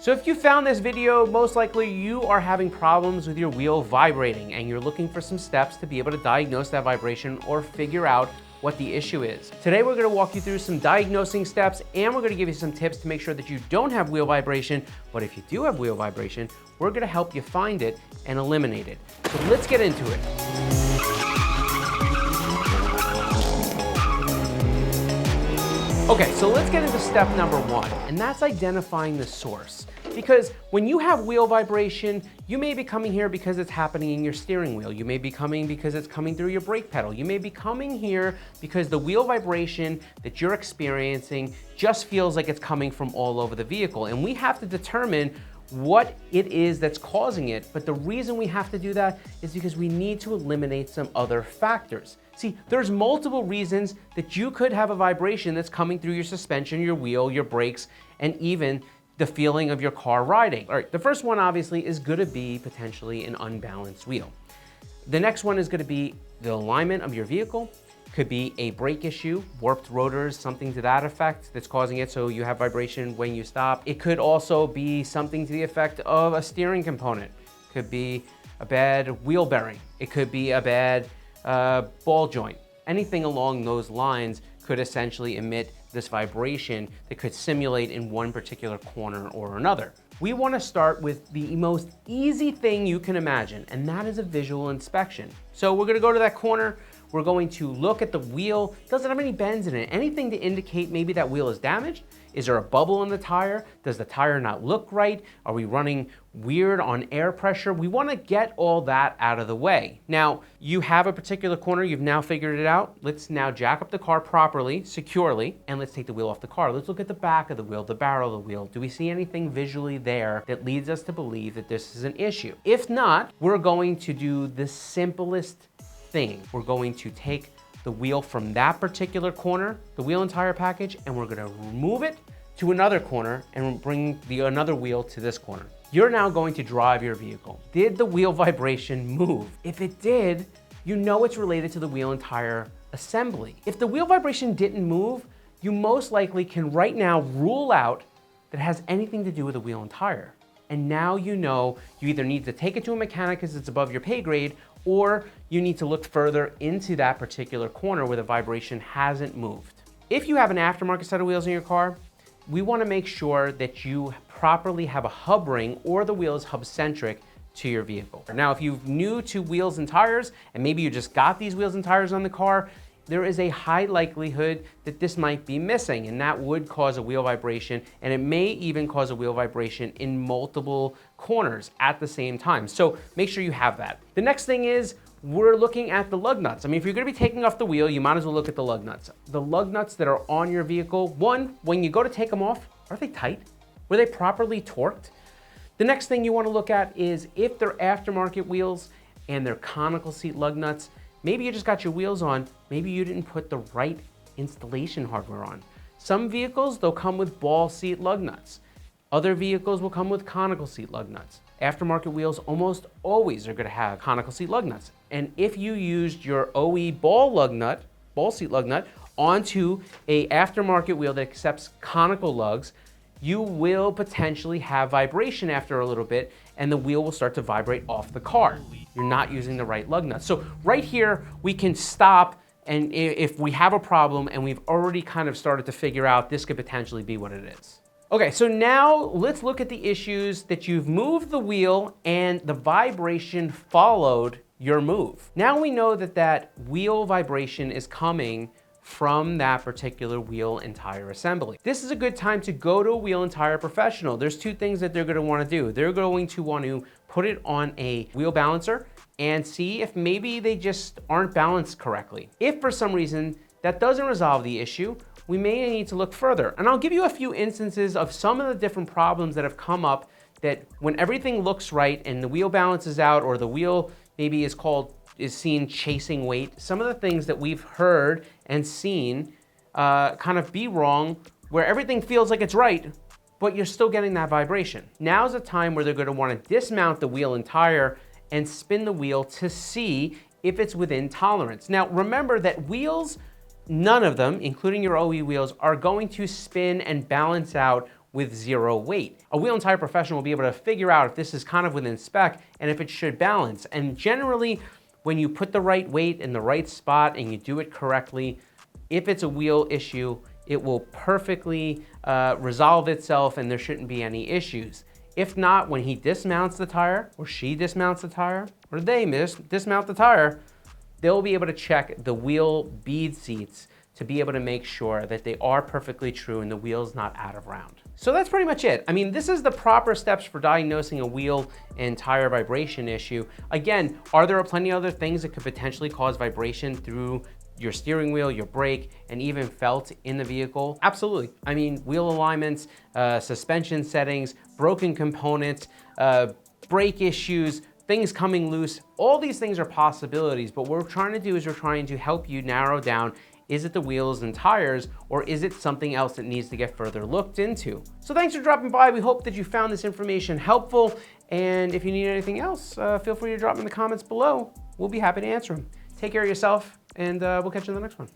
So if you found this video, most likely you are having problems with your wheel vibrating and you're looking for some steps to be able to diagnose that vibration or figure out what the issue is. Today we're going to walk you through some diagnosing steps and we're going to give you some tips to make sure that you don't have wheel vibration, but if you do have wheel vibration, we're going to help you find it and eliminate it. So let's get into it. Okay, so let's get into step number one, and that's identifying the source. Because when you have wheel vibration, you may be coming here because it's happening in your steering wheel. You may be coming because it's coming through your brake pedal. You may be coming here because the wheel vibration that you're experiencing just feels like it's coming from all over the vehicle. And we have to determine what it is that's causing it. But the reason we have to do that is because we need to eliminate some other factors. See, there's multiple reasons that you could have a vibration that's coming through your suspension, your wheel, your brakes, and even the feeling of your car riding. All right, the first one obviously is going to be potentially an unbalanced wheel. The next one is going to be the alignment of your vehicle. Could be a brake issue, warped rotors, something to that effect that's causing it so you have vibration when you stop. It could also be something to the effect of a steering component. Could be a bad wheel bearing. It could be a bad ball joint. Anything along those lines could essentially emit this vibration that could simulate in one particular corner or another. We want to start with the most easy thing you can imagine, and that is a visual inspection. So we're going to go to that corner. We're going to look at the wheel. Does it have any bends in it? Anything to indicate maybe that wheel is damaged? Is there a bubble in the tire? Does the tire not look right? Are we running weird on air pressure? We want to get all that out of the way. Now, you have a particular corner, you've now figured it out. Let's now jack up the car properly, securely, and let's take the wheel off the car. Let's look at the back of the wheel, the barrel of the wheel. Do we see anything visually there that leads us to believe that this is an issue? If not, we're going to do the simplest thing. We're going to take the wheel from that particular corner, the wheel and tire package, and we're gonna remove it to another corner and bring another wheel to this corner. You're now going to drive your vehicle. Did the wheel vibration move? If it did, you know it's related to the wheel and tire assembly. If the wheel vibration didn't move, you most likely can right now rule out that it has anything to do with the wheel and tire. And now you know you either need to take it to a mechanic because it's above your pay grade, or you need to look further into that particular corner where the vibration hasn't moved. If you have an aftermarket set of wheels in your car, we want to make sure that you properly have a hub ring or the wheel is hub-centric to your vehicle. Now, if you're new to wheels and tires, and maybe you just got these wheels and tires on the car, there is a high likelihood that this might be missing, and that would cause a wheel vibration, and it may even cause a wheel vibration in multiple corners at the same time. So make sure you have that. The next thing is we're looking at the lug nuts. I mean, if you're gonna be taking off the wheel, you might as well look at the lug nuts. The lug nuts that are on your vehicle, one, when you go to take them off, are they tight? Were they properly torqued? The next thing you wanna look at is if they're aftermarket wheels and they're conical seat lug nuts, maybe you just got your wheels on, maybe you didn't put the right installation hardware on. Some vehicles, they'll come with ball seat lug nuts. Other vehicles will come with conical seat lug nuts. Aftermarket wheels almost always are gonna have conical seat lug nuts. And if you used your OE ball seat lug nut, onto a aftermarket wheel that accepts conical lugs, you will potentially have vibration after a little bit, and the wheel will start to vibrate off the car. You're not using the right lug nuts. So right here, we can stop, and if we have a problem and we've already kind of started to figure out this could potentially be what it is. Okay, so now let's look at the issues that you've moved the wheel and the vibration followed your move. Now we know that that wheel vibration is coming from that particular wheel and tire assembly. This is a good time to go to a wheel and tire professional. There's two things that they're gonna wanna do. They're going to want to put it on a wheel balancer and see if maybe they just aren't balanced correctly. If for some reason that doesn't resolve the issue, we may need to look further. And I'll give you a few instances of some of the different problems that have come up that when everything looks right and the wheel balances out, or the wheel maybe is seen chasing weight, some of the things that we've heard and seen kind of be wrong, where everything feels like it's right, but you're still getting that vibration. Now's the time where they're gonna wanna dismount the wheel and tire and spin the wheel to see if it's within tolerance. Now, remember that wheels, none of them, including your OE wheels, are going to spin and balance out with zero weight. A wheel and tire professional will be able to figure out if this is kind of within spec and if it should balance. And generally, when you put the right weight in the right spot and you do it correctly, if it's a wheel issue, it will perfectly resolve itself and there shouldn't be any issues. If not, when he dismounts the tire, or she dismounts the tire, or they dismount the tire, they'll be able to check the wheel bead seats to be able to make sure that they are perfectly true and the wheel's not out of round. So that's pretty much it. I mean, this is the proper steps for diagnosing a wheel and tire vibration issue. Again, are there plenty of other things that could potentially cause vibration through your steering wheel, your brake, and even felt in the vehicle? Absolutely. I mean, wheel alignments, suspension settings, broken components, brake issues, things coming loose, all these things are possibilities, but what we're trying to do is we're trying to help you narrow down, is it the wheels and tires, or is it something else that needs to get further looked into? So thanks for dropping by. We hope that you found this information helpful, and if you need anything else, feel free to drop them in the comments below. We'll be happy to answer them. Take care of yourself, and we'll catch you in the next one.